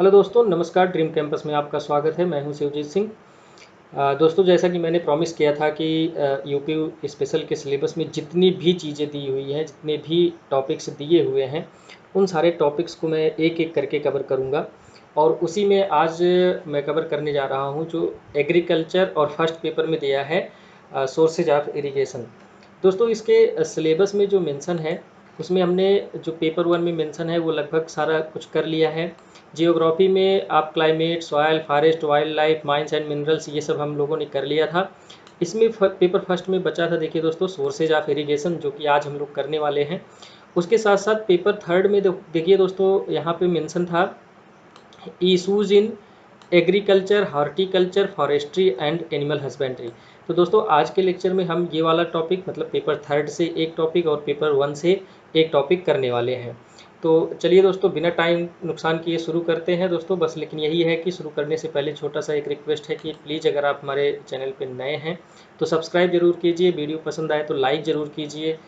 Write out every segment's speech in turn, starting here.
Hello दोस्तों, नमस्कार। Dream campus में आपका स्वागत है। मैं हूं शिवजीत सिंह। दोस्तों, जैसा कि मैंने प्रॉमिस किया था कि यूपी स्पेशल के सिलेबस में जितनी भी चीज़ें दी हुई हैं, जितने भी टॉपिक्स दिए हुए हैं, उन सारे टॉपिक्स को मैं एक एक करके कवर करूंगा। और उसी में आज मैं कवर करने जा रहा हूं जो एग्रीकल्चर और फर्स्ट पेपर में दिया है, सोर्सेज ऑफ इरिगेशन। दोस्तों, इसके सिलेबस में जो मेंशन है उसमें हमने जो पेपर वन में मेंशन है वो लगभग सारा कुछ कर लिया है। जियोग्राफी में आप climate, soil, forest, wild life, mines and minerals, ये सब हम लोगों ने कर लिया था। इसमें पेपर फर्स्ट में बचा था, देखिए दोस्तों, सोर्सेज ऑफ इरिगेशन, जो कि आज हम लोग करने वाले हैं। उसके साथ साथ पेपर थर्ड में देखिए दोस्तों, यहाँ पे मेंशन था issues in agriculture, horticulture, forestry and animal husbandry. तो दोस्तों, आज के लेक्चर में हम ये वाला टॉपिक, मतलब पेपर थर्ड से एक टॉपिक और पेपर वन से एक टॉपिक करने वाले हैं। तो चलिए दोस्तों, बिना टाइम नुकसान किए शुरू करते हैं दोस्तों। बस लेकिन यही है कि शुरू करने से पहले छोटा सा एक रिक्वेस्ट है कि प्लीज़ अगर आप हमारे चैनल पर नए हैं तो सब्सक्राइब जरूर कीजिए, वीडियो पसंद आए तो लाइक ज़रूर कीजिए,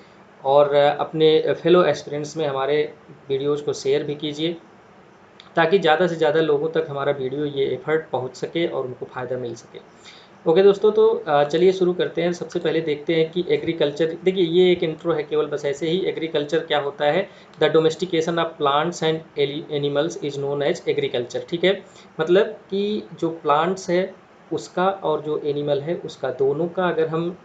और अपने फेलो एस्पिरेंट्स में हमारे वीडियोज़ को शेयर भी कीजिए, ताकि ज़्यादा से ज़्यादा लोगों तक हमारा वीडियो, ये एफर्ट पहुंच सके और उनको फ़ायदा मिल सके। ओके दोस्तों, तो चलिए शुरू करते हैं। सबसे पहले देखते हैं कि एग्रीकल्चर, देखिए ये एक इंट्रो है केवल, बस ऐसे ही। एग्रीकल्चर क्या होता है? The domestication of plants and animals is known as agriculture. ठीक है, मतलब कि जो प्लांट्स है उसका और जो एनिमल है उसका, दोनों का अगर हम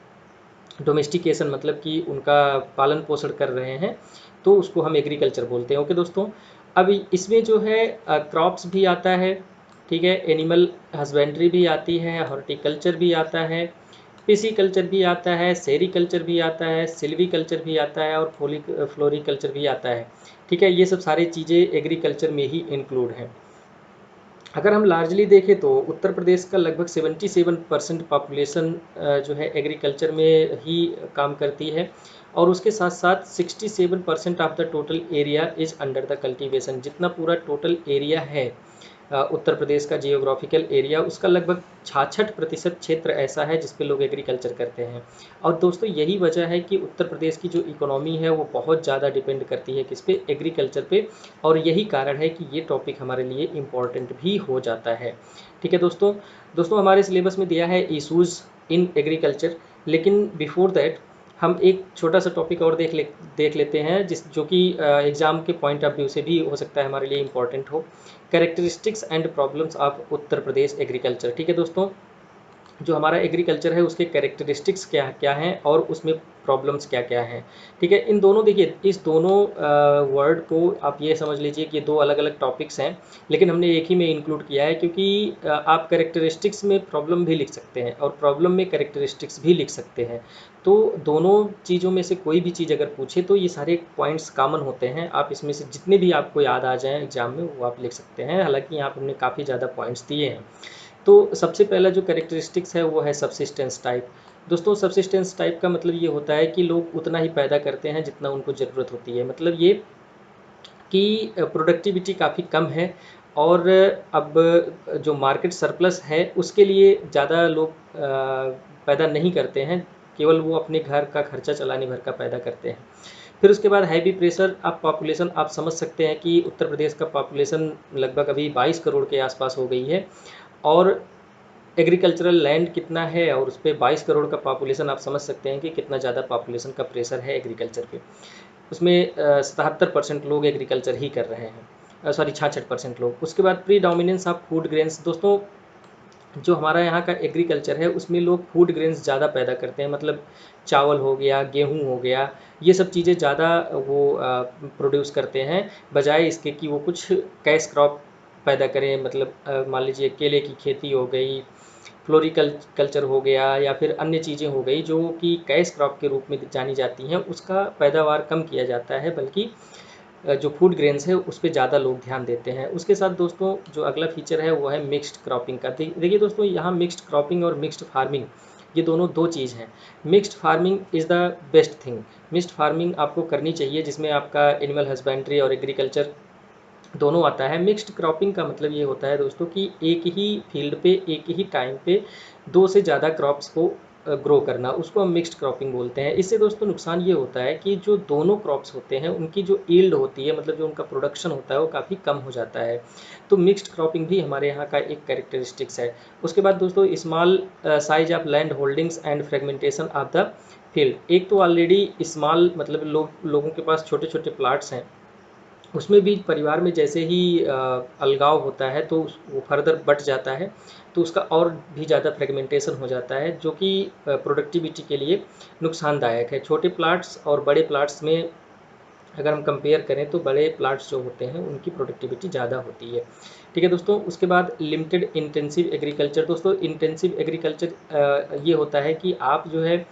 डोमेस्टिकेशन, मतलब कि उनका पालन पोषण कर रहे हैं, तो उसको हम एग्रीकल्चर बोलते हैं। ओके दोस्तों, अब इसमें जो है क्रॉप्स भी आता है, ठीक है, एनिमल हस्बेंड्री भी आती है, हॉर्टिकल्चर भी आता है, पिसीकल्चर भी आता है, सेरीकल्चर भी आता है, सिल्वीकल्चर भी आता है, और फ्लोरिकल्चर भी आता है। ठीक है, ये सब सारी चीज़ें एग्रीकल्चर में ही इंक्लूड हैं। अगर हम लार्जली देखें तो उत्तर प्रदेश का लगभग 77% पॉपुलेशन जो है एग्रीकल्चर में ही काम करती है, और उसके साथ साथ 67% of the total area is under the cultivation. जितना पूरा टोटल एरिया है उत्तर प्रदेश का जियोग्राफिकल एरिया, उसका लगभग 66% क्षेत्र ऐसा है जिस पे लोग एग्रीकल्चर करते हैं। और दोस्तों, यही वजह है कि उत्तर प्रदेश की जो इकोनॉमी है वो बहुत ज़्यादा डिपेंड करती है किस पे? एग्रीकल्चर पे। और यही कारण है कि ये टॉपिक हमारे लिए इम्पॉर्टेंट भी हो जाता है। ठीक है दोस्तों, हमारे सिलेबस में दिया है इशूज़ इन एग्रीकल्चर, लेकिन बिफोर दैट हम एक छोटा सा टॉपिक और देख लेते हैं, जो कि एग्ज़ाम के पॉइंट ऑफ व्यू से भी हो सकता है हमारे लिए इम्पॉर्टेंट हो। Characteristics and problems of Uttar Pradesh agriculture. ठीक है दोस्तों, जो हमारा एग्रीकल्चर है उसके कैरेक्टरिस्टिक्स क्या क्या हैं और उसमें प्रॉब्लम्स क्या क्या हैं। ठीक है, इन दोनों, देखिए इस दोनों वर्ड को आप ये समझ लीजिए कि दो अलग अलग टॉपिक्स हैं, लेकिन हमने एक ही में इंक्लूड किया है, क्योंकि आप कैरेक्टरिस्टिक्स में प्रॉब्लम भी लिख सकते हैं और प्रॉब्लम में कैरेक्टरिस्टिक्स भी लिख सकते हैं। तो दोनों चीज़ों में से कोई भी चीज़ अगर पूछे तो ये सारे पॉइंट्स कॉमन होते हैं। आप इसमें से जितने भी आपको याद आ जाएँ एग्जाम में वो आप लिख सकते हैं। हालांकि यहाँ पर हमने काफ़ी ज़्यादा पॉइंट्स दिए हैं। तो सबसे पहला जो कैरेक्टरिस्टिक्स है वो है सब्सिस्टेंस टाइप। दोस्तों, सब्सिस्टेंस टाइप का मतलब ये होता है कि लोग उतना ही पैदा करते हैं जितना उनको ज़रूरत होती है। मतलब ये कि प्रोडक्टिविटी काफ़ी कम है, और अब जो मार्केट सरप्लस है उसके लिए ज़्यादा लोग पैदा नहीं करते हैं, केवल वो अपने घर का खर्चा चलाने भर का पैदा करते हैं। फिर उसके बाद हैवी प्रेशर ऑफ पॉपुलेशन। आप समझ सकते हैं कि उत्तर प्रदेश का पॉपुलेशन लगभग अभी 22 करोड़ के आसपास हो गई है, और एग्रीकल्चरल लैंड कितना है, और उस पर 22 करोड़ का पॉपुलेशन, आप समझ सकते हैं कि कितना ज़्यादा पॉपुलेशन का प्रेशर है एग्रीकल्चर पे। उसमें 77% लोग एग्रीकल्चर ही कर रहे हैं, सॉरी 66% लोग। उसके बाद pre dominance of food grains. दोस्तों, जो हमारा यहाँ का एग्रीकल्चर है उसमें लोग फूड ग्रेन्स ज़्यादा पैदा करते हैं, मतलब चावल हो गया, गेहूँ हो गया, ये सब चीज़ें ज़्यादा वो प्रोड्यूस करते हैं, बजाय इसके कि वो कुछ कैश क्रॉप पैदा करें। मतलब मान लीजिए केले की खेती हो गई, फ्लोरिकल्चर हो गया, या फिर अन्य चीज़ें हो गई जो कि कैश क्रॉप के रूप में जानी जाती हैं, उसका पैदावार कम किया जाता है, बल्कि जो फूड ग्रेन्स है उस पर ज़्यादा लोग ध्यान देते हैं। उसके साथ दोस्तों जो अगला फीचर है वो है मिक्स्ड क्रॉपिंग का। देखिए दोस्तों, यहाँ मिक्स्ड क्रॉपिंग और मिक्स्ड फार्मिंग, ये दोनों दो चीज़ हैं। Mixed farming is the best thing. Mixed farming आपको करनी चाहिए, जिसमें आपका एनिमल हस्बेंड्री और एग्रीकल्चर दोनों आता है। मिक्स्ड क्रॉपिंग का मतलब ये होता है दोस्तों कि एक ही फील्ड पे एक ही टाइम पे दो से ज़्यादा क्रॉप्स को ग्रो करना, उसको हम मिक्स्ड क्रॉपिंग बोलते हैं। इससे दोस्तों नुकसान ये होता है कि जो दोनों क्रॉप्स होते हैं उनकी जो यील्ड होती है, मतलब जो उनका प्रोडक्शन होता है वो काफ़ी कम हो जाता है। तो मिक्स्ड क्रॉपिंग भी हमारे यहाँ का एक कैरेक्टरिस्टिक्स है। उसके बाद दोस्तों small size of land holdings and fragmentation of the field. एक तो ऑलरेडी स्मॉल मतलब लोगों के पास छोटे छोटे प्लाट्स हैं, उसमें भी परिवार में जैसे ही अलगाव होता है तो वो फर्दर बढ़ जाता है, तो उसका और भी ज़्यादा फ्रेगमेंटेशन हो जाता है, जो कि प्रोडक्टिविटी के लिए नुकसानदायक है। छोटे प्लाट्स और बड़े प्लाट्स में अगर हम कंपेयर करें तो बड़े प्लाट्स जो होते हैं उनकी प्रोडक्टिविटी ज़्यादा होती है। ठीक है दोस्तों, उसके बाद लिमिटेड इंटेंसिव एग्रीकल्चर। दोस्तों इंटेंसिव एग्रीकल्चर ये होता है कि आप जो है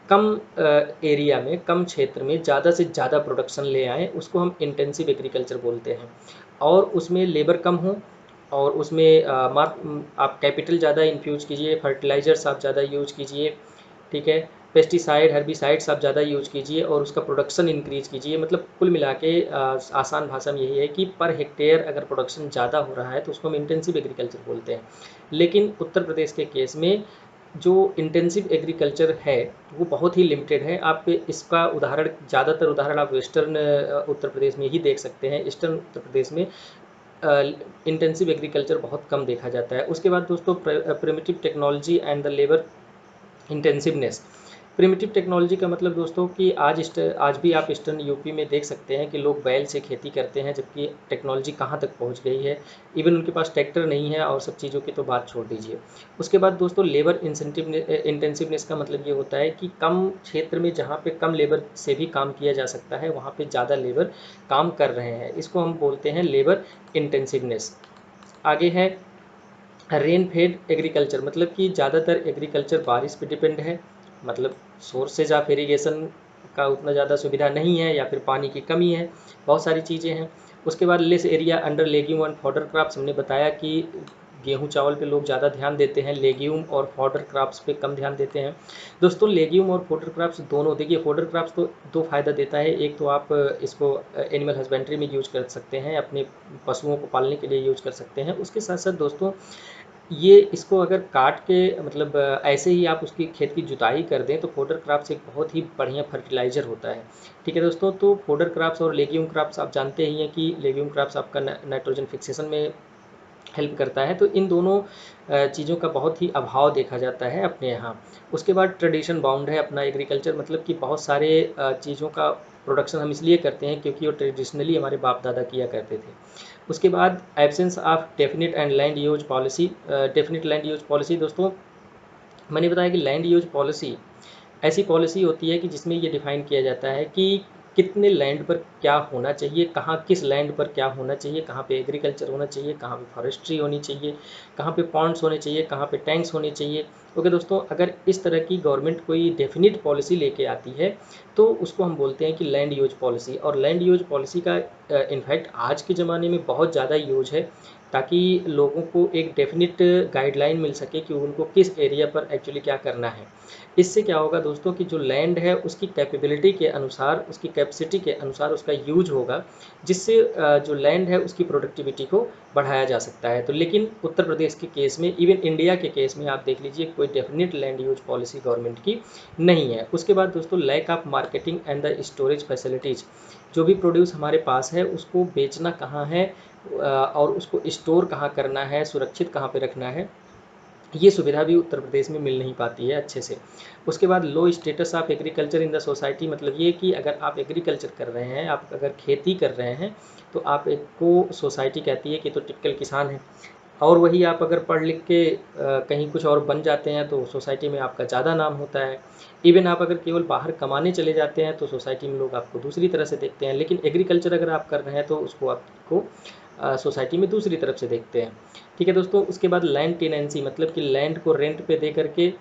कम एरिया में, कम क्षेत्र में ज़्यादा से ज़्यादा प्रोडक्शन ले आएँ, उसको हम इंटेंसिव एग्रीकल्चर बोलते हैं। और उसमें लेबर कम हो, और उसमें आप कैपिटल ज़्यादा इन्फ्यूज कीजिए, फर्टिलाइज़र्स आप ज़्यादा यूज कीजिए, ठीक है, पेस्टिसाइड हर्बिसाइड्स आप ज़्यादा यूज कीजिए और उसका प्रोडक्शन इंक्रीज कीजिए। मतलब कुल मिला के आसान भाषा में यही है कि पर हेक्टेयर अगर प्रोडक्शन ज़्यादा हो रहा है तो उसको हम इंटेंसिव एग्रीकल्चर बोलते हैं। लेकिन उत्तर प्रदेश के केस में जो इंटेंसिव एग्रीकल्चर है वो बहुत ही लिमिटेड है। आप इसका उदाहरण, ज़्यादातर उदाहरण आप वेस्टर्न उत्तर प्रदेश में ही देख सकते हैं। ईस्टर्न उत्तर प्रदेश में इंटेंसिव एग्रीकल्चर बहुत कम देखा जाता है। उसके बाद दोस्तों primitive technology and the labour intensiveness. Primitive technology का मतलब दोस्तों कि आज भी आप ईस्टर्न यूपी में देख सकते हैं कि लोग बैल से खेती करते हैं, जबकि टेक्नोलॉजी कहाँ तक पहुँच गई है। इवन उनके पास ट्रैक्टर नहीं है और सब चीज़ों की तो बात छोड़ दीजिए। उसके बाद दोस्तों लेबर इंटेंसिवनेस का मतलब ये होता है कि कम क्षेत्र में जहाँ पे कम लेबर से भी काम किया जा सकता है वहाँ पे ज़्यादा लेबर काम कर रहे हैं, इसको हम बोलते हैं लेबर इंटेंसिवनेस। आगे है रेन फेड एग्रीकल्चर, मतलब कि ज़्यादातर एग्रीकल्चर बारिश पे डिपेंड है, मतलब सोर्सेज ऑफ इरीगेशन का उतना ज़्यादा सुविधा नहीं है या फिर पानी की कमी है, बहुत सारी चीज़ें हैं। उसके बाद less area under legume and fodder crops, हमने बताया कि गेहूं चावल पे लोग ज़्यादा ध्यान देते हैं, लेग्यूम और फॉडर क्रॉप्स पे कम ध्यान देते हैं। दोस्तों लेग्यूम और फॉडर क्रॉप्स दोनों, देखिए फॉडर क्रॉप्स तो दो फ़ायदा देता है। एक तो आप इसको एनिमल हस्बेंड्री में यूज कर सकते हैं, अपने पशुओं को पालने के लिए यूज कर सकते हैं। उसके साथ साथ दोस्तों ये इसको अगर काट के मतलब ऐसे ही आप उसकी खेत की जुताई कर दें तो फोडर क्रॉप्स एक बहुत ही बढ़िया फर्टिलाइज़र होता है। ठीक है दोस्तों, तो फोडर क्रॉप्स और लेग्यूम क्रॉप्स आप जानते ही हैं कि लेग्यूम क्रॉप्स आपका नाइट्रोजन फिक्सेशन में हेल्प करता है, तो इन दोनों चीज़ों का बहुत ही अभाव देखा जाता है अपने यहाँ। उसके बाद ट्रेडिशन बाउंड है अपना एग्रीकल्चर, मतलब कि बहुत सारे चीज़ों का प्रोडक्शन हम इसलिए करते हैं क्योंकि वो ट्रेडिशनली हमारे बाप दादा किया करते थे। उसके बाद absence of definite and land use policy. Definite land use policy दोस्तों, मैंने बताया कि लैंड यूज पॉलिसी ऐसी पॉलिसी होती है कि जिसमें ये डिफाइन किया जाता है कि कितने लैंड पर क्या होना चाहिए, कहाँ किस लैंड पर क्या होना चाहिए, कहाँ पे एग्रीकल्चर होना चाहिए, कहाँ पे फॉरेस्ट्री होनी चाहिए, कहाँ पे पॉन्ड्स होने चाहिए, कहाँ पे टैंक्स होने चाहिए। ओके दोस्तों, अगर इस तरह की गवर्नमेंट कोई डेफिनिट पॉलिसी लेके आती है तो उसको हम बोलते हैं कि लैंड यूज पॉलिसी। और लैंड यूज पॉलिसी का इनफैक्ट आज के ज़माने में बहुत ज़्यादा यूज है, ताकि लोगों को एक डेफिनिट गाइडलाइन मिल सके कि उनको किस एरिया पर एक्चुअली क्या करना है। इससे क्या होगा दोस्तों कि जो लैंड है उसकी कैपेबिलिटी के अनुसार, उसकी कैपेसिटी के अनुसार उसका यूज होगा, जिससे जो लैंड है उसकी प्रोडक्टिविटी को बढ़ाया जा सकता है। तो लेकिन उत्तर प्रदेश के केस में, इवन इंडिया के केस में आप देख लीजिए, कोई definite land use policy government की नहीं है। उसके बाद दोस्तों lack of marketing and the storage facilities. जो भी प्रोड्यूस हमारे पास है उसको बेचना कहाँ है और उसको स्टोर कहाँ करना है, सुरक्षित कहाँ पे रखना है, ये सुविधा भी उत्तर प्रदेश में मिल नहीं पाती है अच्छे से। उसके बाद लो status of agriculture in the society, मतलब ये कि अगर आप एग्रीकल्चर कर रहे हैं, आप अगर खेती कर रहे हैं तो आप एक को सोसाइटी कहती है कि तो टिपिकल किसान है, और वही आप अगर पढ़ लिख के कहीं कुछ और बन जाते हैं तो सोसाइटी में आपका ज़्यादा नाम होता है। इवन आप अगर केवल बाहर कमाने चले जाते हैं तो सोसाइटी में लोग आपको दूसरी तरह से देखते हैं, लेकिन एग्रीकल्चर अगर आप कर रहे हैं तो उसको आपको सोसाइटी में दूसरी तरफ से देखते हैं। ठीक है दोस्तों, उसके बाद लैंड टेनेंसी, मतलब कि लैंड को रेंट पे दे करके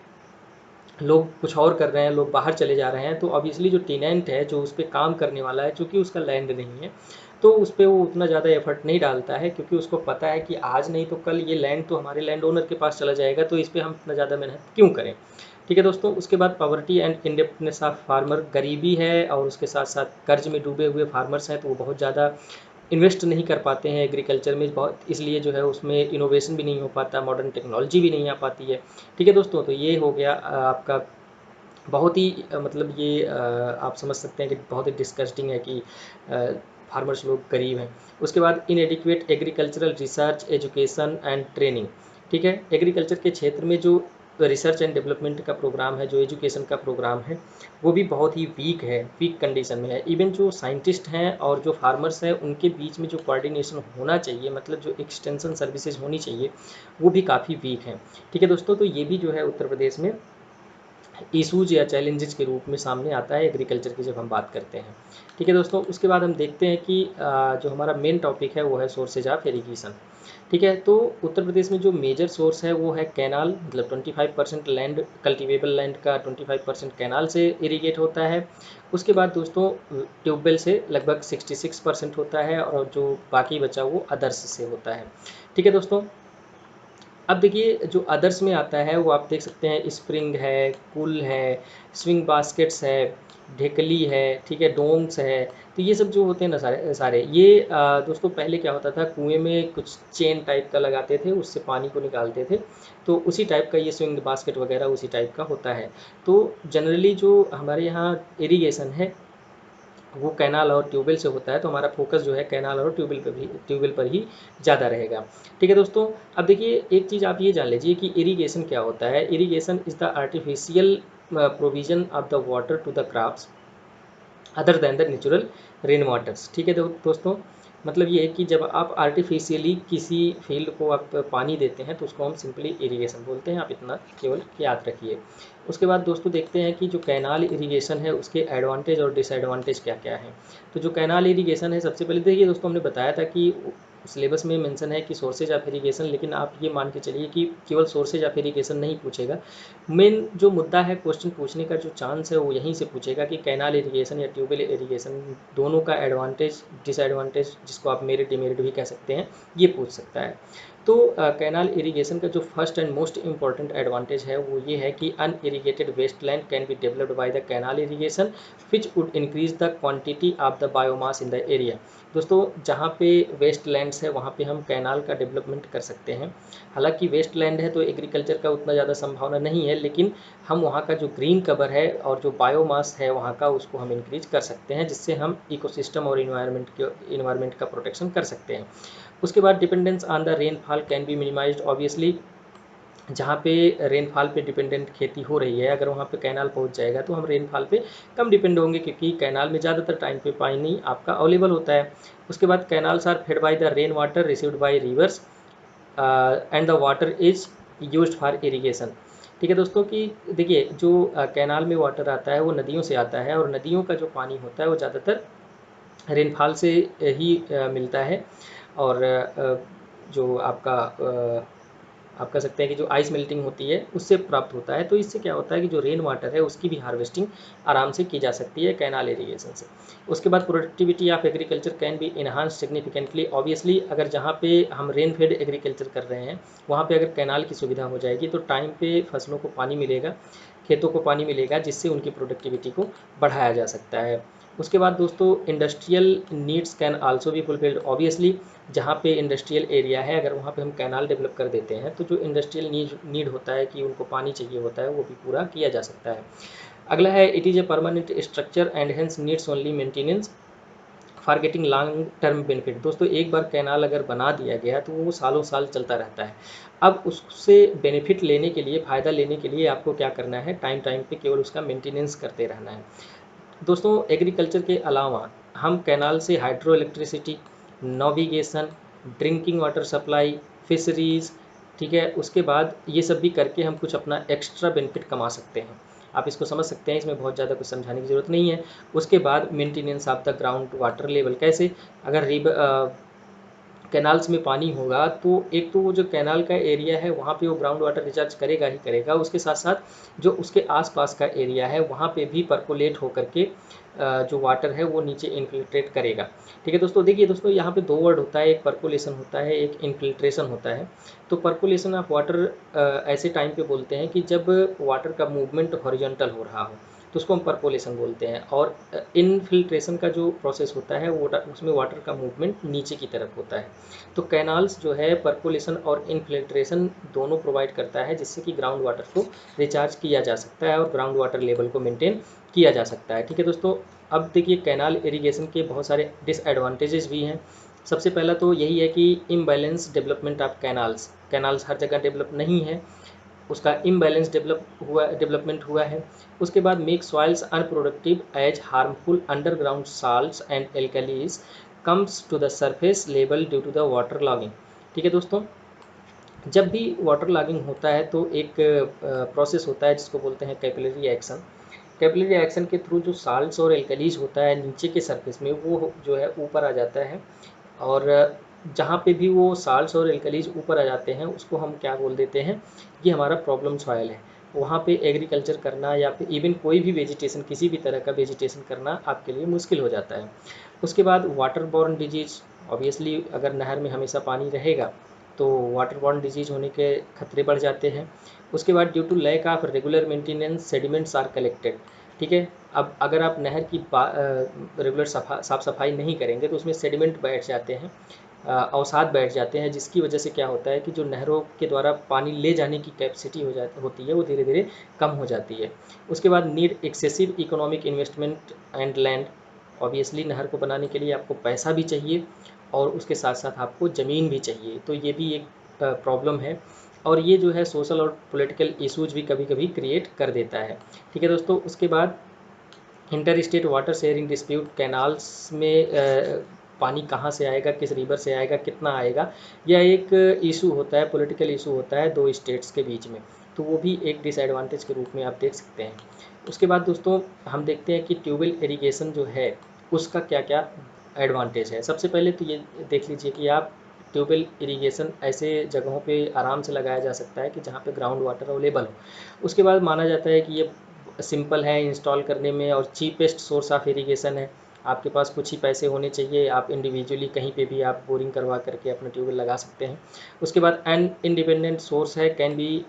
लोग कुछ और कर रहे हैं, लोग बाहर चले जा रहे हैं, तो ऑब्वियसली जो टेनेंट है, जो उस पर काम करने वाला है, चूँकि उसका लैंड नहीं है तो उस पर वो उतना ज़्यादा एफर्ट नहीं डालता है, क्योंकि उसको पता है कि आज नहीं तो कल ये लैंड तो हमारे लैंड ओनर के पास चला जाएगा, तो इस पर हम इतना ज़्यादा मेहनत क्यों करें। ठीक है दोस्तों, उसके बाद poverty and independence of farmer, गरीबी है और उसके साथ साथ कर्ज में डूबे हुए फार्मर्स हैं, तो वो बहुत ज़्यादा इन्वेस्ट नहीं कर पाते हैं एग्रीकल्चर में बहुत, इसलिए जो है उसमें इनोवेशन भी नहीं हो पाता, मॉडर्न टेक्नोलॉजी भी नहीं आ पाती है। ठीक है दोस्तों, तो ये हो गया आपका बहुत ही मतलब ये आप समझ सकते हैं कि बहुत ही डिस्कस्टिंग है कि फार्मर्स लोग गरीब हैं। उसके बाद इनएडिक्वेट agricultural research education and training. ठीक है, एग्रीकल्चर के क्षेत्र में जो रिसर्च एंड डेवलपमेंट का प्रोग्राम है, जो एजुकेशन का प्रोग्राम है, वो भी बहुत ही वीक है, वीक कंडीशन में है। इवन जो साइंटिस्ट हैं और जो फार्मर्स हैं उनके बीच में जो कोऑर्डिनेशन होना चाहिए, मतलब जो एक्सटेंशन सर्विसेज होनी चाहिए, वो भी काफ़ी वीक हैं। ठीक है दोस्तों, तो ये भी जो है उत्तर प्रदेश में इशूज़ या चैलेंजेस के रूप में सामने आता है एग्रीकल्चर की जब हम बात करते हैं। ठीक है दोस्तों, उसके बाद हम देखते हैं कि जो हमारा मेन टॉपिक है वो है सोर्सेज ऑफ इरीगेशन। ठीक है, तो उत्तर प्रदेश में जो मेजर सोर्स है वो है कैनाल, मतलब 25% लैंड, कल्टिवेबल लैंड का 25% कैनाल से इरीगेट होता है। उसके बाद दोस्तों ट्यूबवेल से लगभग 66% होता है, और जो बाकी बचा वो अदर्स से होता है। ठीक है दोस्तों, अब देखिए जो अदर्स में आता है वो आप देख सकते हैं स्प्रिंग है, कुल है, स्विंग बास्केट्स है, ढेकली है, ठीक है, डोम्स है। तो ये सब जो होते हैं ना सारे सारे ये दोस्तों पहले क्या होता था, कुएं में कुछ चेन टाइप का लगाते थे, उससे पानी को निकालते थे। तो उसी टाइप का ये स्विंग बास्केट वगैरह उसी टाइप का होता है। तो जनरली जो हमारे यहाँ इरीगेशन है वो कैनाल और ट्यूबवेल से होता है, तो हमारा फोकस जो है कैनाल और ट्यूबवेल पर ही ज़्यादा रहेगा। ठीक है दोस्तों, अब देखिए एक चीज़ आप ये जान लीजिए कि इरीगेशन क्या होता है। Irrigation is the artificial provision of the water to the crops other than the natural rain waters. ठीक है दोस्तों, मतलब ये है कि जब आप आर्टिफिशियली किसी फील्ड को आप पानी देते हैं तो उसको हम सिंपली इरिगेशन बोलते हैं, आप इतना केवल याद रखिए। उसके बाद दोस्तों देखते हैं कि जो कैनाल इरिगेशन है उसके एडवांटेज और डिसएडवांटेज क्या क्या है। तो जो कैनाल इरिगेशन है, सबसे पहले देखिए दोस्तों, हमने बताया था कि सिलेबस में मेंशन है कि सोर्सेज ऑफ इरिगेशन, लेकिन आप ये मान के चलिए कि केवल सोर्सेज ऑफ इरिगेशन नहीं पूछेगा। मेन जो मुद्दा है, क्वेश्चन पूछने का जो चांस है वो यहीं से पूछेगा कि कैनाल इरिगेशन या ट्यूबवेल इरिगेशन दोनों का एडवांटेज डिसएडवांटेज, जिसको आप मेरिट डिमेरिट भी कह सकते हैं, ये पूछ सकता है। तो कैनाल इरिगेशन का जो first and most important advantage है वो ये है कि unirrigated waste land can be developed by the canal irrigation which would increase the quantity of the biomass in the area. दोस्तों जहाँ पे वेस्ट लैंड्स है वहाँ पे हम कैनाल का डेवलपमेंट कर सकते हैं। हालांकि वेस्ट लैंड है तो एग्रीकल्चर का उतना ज़्यादा संभावना नहीं है, लेकिन हम वहाँ का जो ग्रीन कवर है और जो बायोमास है वहाँ का, उसको हम इंक्रीज कर सकते हैं, जिससे हम इकोसिस्टम और इन्वायरमेंट का प्रोटेक्शन कर सकते हैं। उसके बाद dependence on the rainfall can be minimised. Obviously जहाँ पे रेनफॉल पे डिपेंडेंट खेती हो रही है, अगर वहाँ पे कैनाल पहुँच जाएगा तो हम रेनफॉल पे कम डिपेंड होंगे, क्योंकि कैनाल में ज़्यादातर टाइम पे पानी आपका अवेलेबल होता है। उसके बाद canals are fed by the rain water received by rivers and the water is used for irrigation. ठीक है दोस्तों, कि देखिए जो कैनाल में वाटर आता है वो नदियों से आता है, और नदियों का जो पानी होता है वो ज़्यादातर रेनफॉल से ही मिलता है। और जो आप कह सकते हैं कि जो आइस मेल्टिंग होती है उससे प्राप्त होता है। तो इससे क्या होता है कि जो रेन वाटर है उसकी भी हार्वेस्टिंग आराम से की जा सकती है कैनाल इरिगेशन से। उसके बाद productivity of agriculture can be enhance significantly. Obviously अगर जहाँ पे हम रेन फेड एग्रीकल्चर कर रहे हैं वहाँ पे अगर कैनाल की सुविधा हो जाएगी तो टाइम पे फसलों को पानी मिलेगा, खेतों को पानी मिलेगा, जिससे उनकी प्रोडक्टिविटी को बढ़ाया जा सकता है। उसके बाद दोस्तों industrial needs can also be fulfilled. Obviously जहाँ पे इंडस्ट्रियल एरिया है अगर वहाँ पे हम कैनाल डेवलप कर देते हैं तो जो इंडस्ट्रियल नीड होता है कि उनको पानी चाहिए होता है वो भी पूरा किया जा सकता है। अगला है it is a permanent structure and hence needs only maintenance for getting long term benefit. दोस्तों एक बार कैनाल अगर बना दिया गया तो वो सालों साल चलता रहता है। अब उससे बेनिफिट लेने के लिए, फ़ायदा लेने के लिए आपको क्या करना है, टाइम टाइम पे केवल उसका मेंटेनेंस करते रहना है। दोस्तों एग्रीकल्चर के अलावा हम कैनाल से hydro electricity, navigation, drinking water supply, fisheries, ठीक है, उसके बाद ये सब भी करके हम कुछ अपना एक्स्ट्रा बेनिफिट कमा सकते हैं। आप इसको समझ सकते हैं, इसमें बहुत ज़्यादा कुछ समझाने की ज़रूरत नहीं है। उसके बाद maintenance of the ground water level कैसे, अगर कैनाल्स में पानी होगा तो एक तो वो जो कैनाल का एरिया है वहाँ पे वो ग्राउंड वाटर रिचार्ज करेगा ही करेगा, उसके साथ साथ जो उसके आसपास का एरिया है वहाँ पे भी परकोलेट होकर के जो वाटर है वो नीचे इन्फिल्ट्रेट करेगा। ठीक है दोस्तों, देखिए दोस्तों यहाँ पे दो वर्ड होता है, एक परकोलेशन होता है, एक इन्फिल्ट्रेशन होता है। तो परकोलेशन ऑफ वाटर ऐसे टाइम पे बोलते हैं कि जब वाटर का मूवमेंट हॉरिजॉन्टल हो रहा हो, तो उसको हम परकोलेशन बोलते हैं। और इनफिल्ट्रेशन का जो प्रोसेस होता है वो उसमें वाटर का मूवमेंट नीचे की तरफ होता है। तो कैनाल्स जो है परकोलेशन और इनफिल्ट्रेशन दोनों प्रोवाइड करता है, जिससे कि ग्राउंड वाटर को रिचार्ज किया जा सकता है और ग्राउंड वाटर लेवल को मेंटेन किया जा सकता है। ठीक है दोस्तों, अब देखिए कैनाल इरिगेशन के बहुत सारे डिसएडवांटेजेस भी हैं। सबसे पहला तो यही है कि इम्बैलेंस डेवलपमेंट ऑफ कैनाल्स हर जगह डेवलप नहीं है, उसका इम्बैलेंस डेवलपमेंट हुआ है। उसके बाद make soils unproductive as harmful underground salts and alkalies comes to the surface level due to the water logging. ठीक है दोस्तों, जब भी वाटर लॉगिंग होता है तो एक प्रोसेस होता है जिसको बोलते हैं कैपिलरी एक्शन। कैपिलरी एक्शन के थ्रू जो साल्ट्स और एल्कलीज होता है नीचे के सरफेस में, वो जो है ऊपर आ जाता है। और जहाँ पे भी वो साल्ट्स और एल्कलीज ऊपर आ जाते हैं उसको हम क्या बोल देते हैं, ये हमारा प्रॉब्लम सॉयल है। वहाँ पे एग्रीकल्चर करना या फिर इवन कोई भी वेजिटेशन, किसी भी तरह का वेजिटेशन करना आपके लिए मुश्किल हो जाता है। उसके बाद वाटर बॉर्न डिजीज, ऑब्वियसली अगर नहर में हमेशा पानी रहेगा तो वाटर बॉर्न डिजीज होने के खतरे बढ़ जाते हैं। उसके बाद due to lack of regular maintenance sediments are collected. ठीक है, अब अगर आप नहर की रेगुलर साफ़ सफाई नहीं करेंगे तो उसमें सेडिमेंट बैठ जाते हैं, अवसाद बैठ जाते हैं, जिसकी वजह से क्या होता है कि जो नहरों के द्वारा पानी ले जाने की कैपेसिटी होती है वो धीरे धीरे कम हो जाती है। उसके बाद need excessive economic investment and land. Obviously नहर को बनाने के लिए आपको पैसा भी चाहिए और उसके साथ साथ आपको ज़मीन भी चाहिए, तो ये भी एक प्रॉब्लम है। और ये जो है सोशल और पॉलिटिकल इश्यूज भी कभी कभी क्रिएट कर देता है। ठीक है दोस्तों, उसके बाद inter state water sharing dispute, canals में पानी कहाँ से आएगा, किस रिवर से आएगा, कितना आएगा, यह एक इशू होता है, पॉलिटिकल इशू होता है दो स्टेट्स के बीच में। तो वो भी एक डिसएडवांटेज के रूप में आप देख सकते हैं। उसके बाद दोस्तों हम देखते हैं कि ट्यूबवेल इरिगेशन जो है उसका क्या क्या एडवांटेज है। सबसे पहले तो ये देख लीजिए कि आप ट्यूबवेल इरिगेशन ऐसे जगहों पे आराम से लगाया जा सकता है कि जहाँ पे ग्राउंड वाटर अवेलेबल हो। उसके बाद माना जाता है कि ये सिंपल है इंस्टॉल करने में और चीपेस्ट सोर्स ऑफ इरिगेशन है। आपके पास कुछ ही पैसे होने चाहिए, आप इंडिविजुअली कहीं पे भी आप बोरिंग करवा करके अपना ट्यूबवेल लगा सकते हैं। उसके बाद एन इंडिपेंडेंट सोर्स है, can be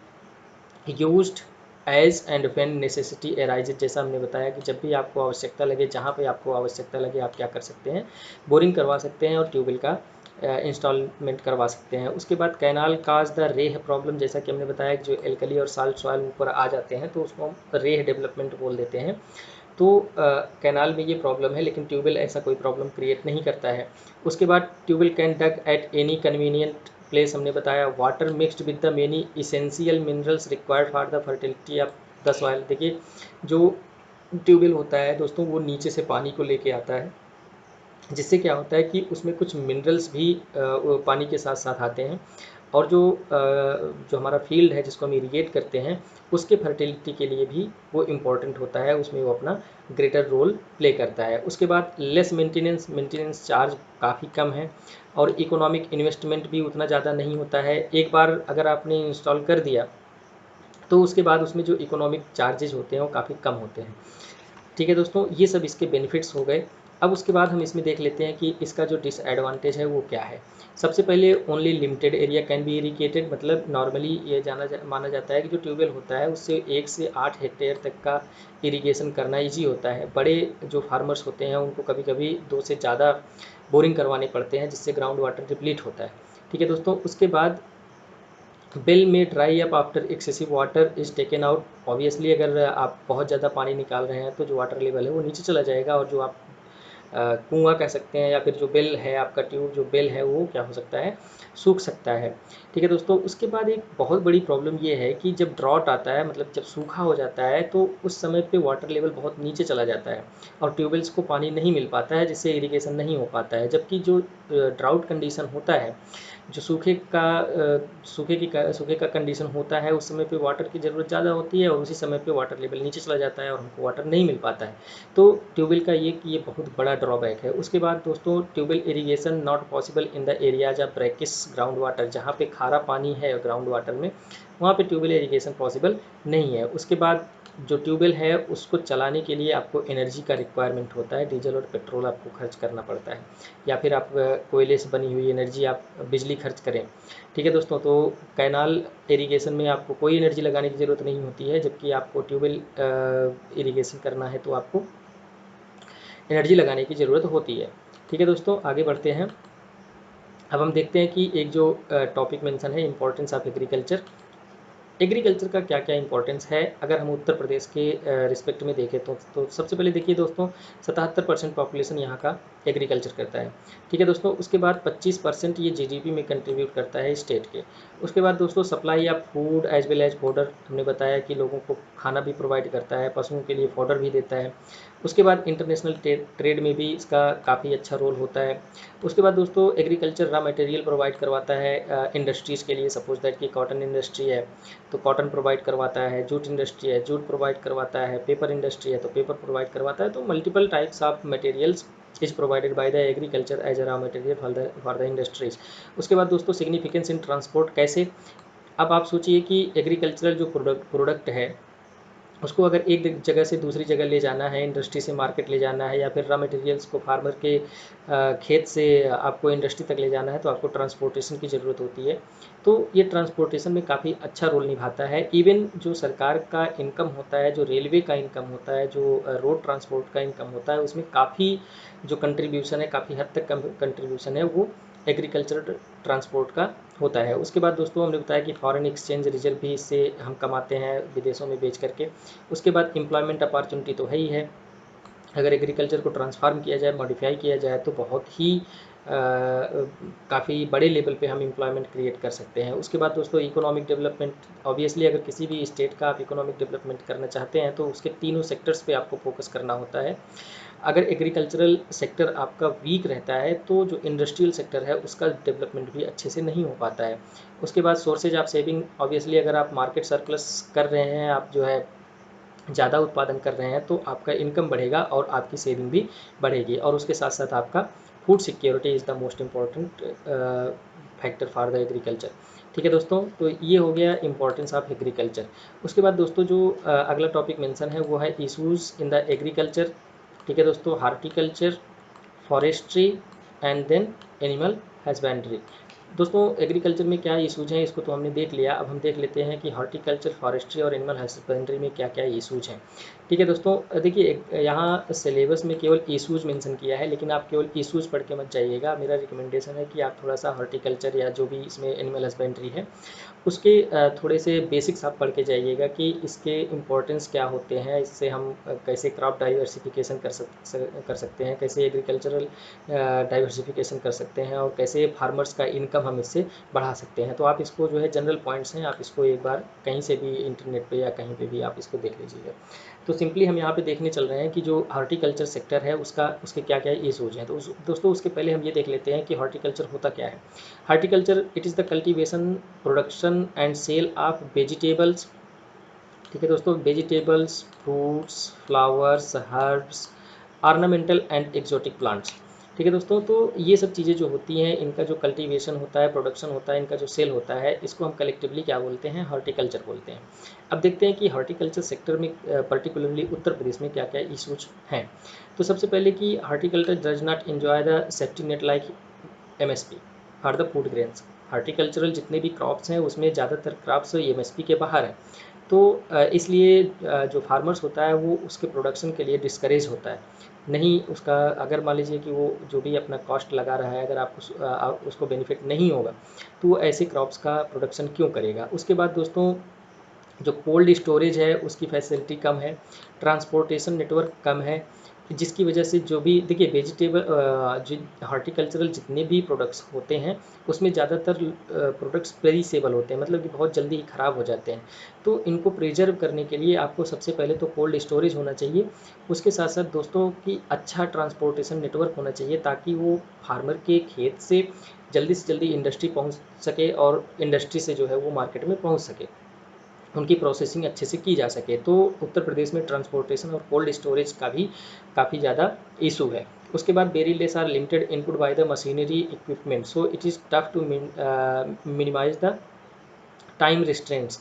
used as and when necessity arises. जैसा हमने बताया कि जब भी आपको आवश्यकता लगे, जहाँ पे आपको आवश्यकता लगे, आप क्या कर सकते हैं, बोरिंग करवा सकते हैं और ट्यूबवेल का इंस्टॉलमेंट करवा सकते हैं। उसके बाद कैनाल काज द रेह प्रॉब्लम, जैसा कि हमने बताया कि जो एल्कली और साल्ट सॉइल ऊपर आ जाते हैं तो उसको हम रेह डेवलपमेंट बोल देते हैं। तो कैनाल में ये प्रॉब्लम है, लेकिन ट्यूबवेल ऐसा कोई प्रॉब्लम क्रिएट नहीं करता है। उसके बाद tubewell can dug at any convenient place, हमने बताया। Water mixed with the many essential minerals required for the fertility of the soil. देखिए, जो ट्यूबवेल होता है दोस्तों वो नीचे से पानी को लेके आता है, जिससे क्या होता है कि उसमें कुछ मिनरल्स भी पानी के साथ साथ आते हैं। और जो हमारा फील्ड है जिसको हम इरिगेट करते हैं उसके फर्टिलिटी के लिए भी वो इम्पॉर्टेंट होता है, उसमें वो अपना ग्रेटर रोल प्ले करता है। उसके बाद लेस मेंटेनेंस चार्ज काफ़ी कम है और इकोनॉमिक इन्वेस्टमेंट भी उतना ज़्यादा नहीं होता है। एक बार अगर आपने इंस्टॉल कर दिया तो उसके बाद उसमें जो इकोनॉमिक चार्जेज होते हैं वो काफ़ी कम होते हैं। ठीक है दोस्तों, ये सब इसके बेनिफिट्स हो गए। अब उसके बाद हम इसमें देख लेते हैं कि इसका जो डिसएडवांटेज है वो क्या है। सबसे पहले only limited area can be irrigated, मतलब नॉर्मली ये माना जाता है कि जो ट्यूबवेल होता है उससे 1 से 8 हेक्टेयर तक का इरिगेशन करना इजी होता है। बड़े जो फार्मर्स होते हैं उनको कभी कभी 2 से ज़्यादा बोरिंग करवाने पड़ते हैं, जिससे ग्राउंड वाटर डिप्लीट होता है। ठीक है दोस्तों, उसके बाद बिल में dry up after excessive water is taken out. Obviously अगर आप बहुत ज़्यादा पानी निकाल रहे हैं तो जो वाटर लेवल है वो नीचे चला जाएगा और जो आप कुआँ कह सकते हैं या फिर जो बेल है, आपका ट्यूब जो बेल है वो क्या हो सकता है, सूख सकता है। ठीक है दोस्तों, उसके बाद एक बहुत बड़ी प्रॉब्लम ये है कि जब ड्रॉट आता है, मतलब जब सूखा हो जाता है, तो उस समय पे वाटर लेवल बहुत नीचे चला जाता है और ट्यूबवेल्स को पानी नहीं मिल पाता है, जिससे इरिगेशन नहीं हो पाता है। जबकि जो ड्राउट कंडीशन होता है, जो सूखे का कंडीशन होता है, उस समय पे वाटर की ज़रूरत ज़्यादा होती है और उसी समय पे वाटर लेवल नीचे चला जाता है और हमको वाटर नहीं मिल पाता है। तो ट्यूबवेल का ये कि ये बहुत बड़ा ड्रॉबैक है। उसके बाद दोस्तों tubewell irrigation not possible in the areas of brackish ground water, जहाँ पे खारा पानी है ग्राउंड वाटर में वहाँ पे ट्यूबवेल इरिगेशन पॉसिबल नहीं है। उसके बाद जो ट्यूबवेल है उसको चलाने के लिए आपको एनर्जी का रिक्वायरमेंट होता है, डीजल और पेट्रोल आपको खर्च करना पड़ता है, या फिर आप कोयले से बनी हुई एनर्जी आप बिजली खर्च करें। ठीक है दोस्तों, तो कैनाल इरिगेशन में आपको कोई एनर्जी लगाने की ज़रूरत नहीं होती है, जबकि आपको ट्यूबवेल इरिगेशन करना है तो आपको एनर्जी लगाने की ज़रूरत होती है। ठीक है दोस्तों, आगे बढ़ते हैं। अब हम देखते हैं कि एक जो टॉपिक मेंशन है, इंपॉर्टेंस ऑफ एग्रीकल्चर। एग्रीकल्चर का क्या क्या इंपॉर्टेंस है अगर हम उत्तर प्रदेश के रिस्पेक्ट में देखें तो सबसे पहले देखिए दोस्तों, 77% पॉपुलेशन यहाँ का एग्रीकल्चर करता है। ठीक है दोस्तों, उसके बाद 25% ये जीडीपी में कंट्रीब्यूट करता है स्टेट के। उसके बाद दोस्तों supply of food as well as fodder, हमने बताया कि लोगों को खाना भी प्रोवाइड करता है, पशुओं के लिए फोडर भी देता है। उसके बाद इंटरनेशनल ट्रेड में भी इसका काफ़ी अच्छा रोल होता है। उसके बाद दोस्तों एग्रीकल्चर रॉ मटेरियल प्रोवाइड करवाता है इंडस्ट्रीज़ के लिए, सपोज दैट कि कॉटन इंडस्ट्री है तो कॉटन प्रोवाइड करवाता है, जूट इंडस्ट्री है जूट प्रोवाइड करवाता है, पेपर इंडस्ट्री है तो पेपर प्रोवाइड करवाता है। तो multiple types of materials is provided by the agriculture as a raw material for the industries. उसके बाद दोस्तों सिग्निफिकेंस इन ट्रांसपोर्ट कैसे, अब आप सोचिए कि एग्रीकल्चरल जो प्रोडक्ट है उसको अगर एक जगह से दूसरी जगह ले जाना है, इंडस्ट्री से मार्केट ले जाना है, या फिर रॉ मटेरियल्स को फार्मर के खेत से आपको इंडस्ट्री तक ले जाना है तो आपको ट्रांसपोर्टेशन की ज़रूरत होती है। तो ये ट्रांसपोर्टेशन में काफ़ी अच्छा रोल निभाता है। इवन जो सरकार का इनकम होता है, जो रेलवे का इनकम होता है, जो रोड ट्रांसपोर्ट का इनकम होता है, उसमें काफ़ी जो कंट्रीब्यूशन है, काफ़ी हद तक कंट्रीब्यूशन है वो एग्रीकल्चर ट्रांसपोर्ट का होता है। उसके बाद दोस्तों हमने बताया कि फॉरेन एक्सचेंज रिजर्व भी इससे हम कमाते हैं विदेशों में बेच करके। उसके बाद एम्प्लॉयमेंट अपॉर्चुनिटी तो है ही है, अगर एग्रीकल्चर को ट्रांसफार्म किया जाए, मॉडिफाई किया जाए तो बहुत ही काफ़ी बड़े लेवल पे हम एम्प्लॉयमेंट क्रिएट कर सकते हैं। उसके बाद दोस्तों इकोनॉमिक डेवलपमेंट, ऑब्वियसली अगर किसी भी स्टेट का आप इकोनॉमिक डेवलपमेंट करना चाहते हैं तो उसके तीनों सेक्टर्स पे आपको फोकस करना होता है। अगर एग्रीकल्चरल सेक्टर आपका वीक रहता है तो जो इंडस्ट्रियल सेक्टर है उसका डेवलपमेंट भी अच्छे से नहीं हो पाता है। उसके बाद सोर्सेज ऑफ सेविंग, ऑब्वियसली अगर आप मार्केट सरप्लस कर रहे हैं, आप जो है ज़्यादा उत्पादन कर रहे हैं तो आपका इनकम बढ़ेगा और आपकी सेविंग भी बढ़ेगी, और उसके साथ साथ आपका food security is the most important factor for the agriculture. ठीक है दोस्तों, तो ये हो गया इंपॉर्टेंस ऑफ एग्रीकल्चर। उसके बाद दोस्तों जो अगला टॉपिक मेंशन है वो है इशूज़ इन द एग्रीकल्चर। ठीक है दोस्तों, horticulture, forestry and then animal husbandry. दोस्तों एग्रीकल्चर में क्या इशूज़ हैं इसको तो हमने देख लिया, अब हम देख लेते हैं कि हॉर्टिकल्चर, फॉरेस्ट्री और एनिमल हस्बेंड्री में क्या क्या इशूज़ हैं। ठीक है दोस्तों, देखिए यहाँ सिलेबस में केवल इशूज़ मेंशन किया है, लेकिन आप केवल इशूज़ पढ़ के मत जाइएगा। मेरा रिकमेंडेशन है कि आप थोड़ा सा हॉर्टिकल्चर या जो भी इसमें एनिमल हस्बेंड्री है उसके थोड़े से बेसिक्स आप पढ़ के जाइएगा कि इसके इम्पोर्टेंस क्या होते हैं, इससे हम कैसे क्रॉप डाइवर्सिफिकेशन कर सकते हैं, कैसे एग्रीकल्चरल डाइवर्सिफिकेशन कर सकते हैं, और कैसे फार्मर्स का इनकम हम इससे बढ़ा सकते हैं। तो आप इसको जो है जनरल पॉइंट्स हैं, आप इसको एक बार कहीं से भी इंटरनेट पे या कहीं पे भी आप इसको देख लीजिएगा। तो सिंपली हम यहाँ पे देखने चल रहे हैं कि जो हॉर्टिकल्चर सेक्टर है उसके क्या क्या इशूज़ हैं। तो दोस्तों उसके पहले हम ये देख लेते हैं कि हॉर्टिकल्चर होता क्या है। Horticulture it is the cultivation, production and sale of vegetables. ठीक है दोस्तों, vegetables, fruits, flowers, herbs, ornamental and exotic plants. ठीक है दोस्तों, तो ये सब चीज़ें जो होती हैं इनका जो कल्टीवेशन होता है, प्रोडक्शन होता है, इनका जो सेल होता है, इसको हम कलेक्टिवली क्या बोलते हैं, हॉर्टिकल्चर बोलते हैं। अब देखते हैं कि हॉर्टिकल्चर सेक्टर में पर्टिकुलरली उत्तर प्रदेश में क्या क्या इशूज हैं। तो सबसे पहले कि horticulture does not enjoy the safety net like MSP for the food grains. Horticultural जितने भी क्रॉप्स हैं उसमें ज़्यादातर क्रॉप्स एमएसपी के बाहर हैं, तो इसलिए जो फार्मर्स होता है वो उसके प्रोडक्शन के लिए डिस्करेज होता है। नहीं उसका, अगर मान लीजिए कि वो जो भी अपना कॉस्ट लगा रहा है, अगर आप उसको बेनिफिट नहीं होगा तो वो ऐसे क्रॉप्स का प्रोडक्शन क्यों करेगा। उसके बाद दोस्तों जो कोल्ड स्टोरेज है उसकी फैसिलिटी कम है, ट्रांसपोर्टेशन नेटवर्क कम है, जिसकी वजह से जो भी देखिए वेजिटेबल जो हॉर्टिकल्चरल जितने भी प्रोडक्ट्स होते हैं उसमें ज़्यादातर प्रोडक्ट्स पेरिसेबल होते हैं, मतलब कि बहुत जल्दी ही ख़राब हो जाते हैं। तो इनको प्रिजर्व करने के लिए आपको सबसे पहले तो कोल्ड स्टोरेज होना चाहिए। उसके साथ साथ दोस्तों कि अच्छा ट्रांसपोर्टेशन नेटवर्क होना चाहिए ताकि वो फार्मर के खेत से जल्दी इंडस्ट्री पहुंच सके और इंडस्ट्री से जो है वो मार्केट में पहुंच सके। उनकी प्रोसेसिंग अच्छे से की जा सके। तो उत्तर प्रदेश में ट्रांसपोर्टेशन और कोल्ड स्टोरेज का भी काफ़ी ज़्यादा इशू है। उसके बाद very less or limited input by the machinery equipment, so it is tough to minimise the time restraints.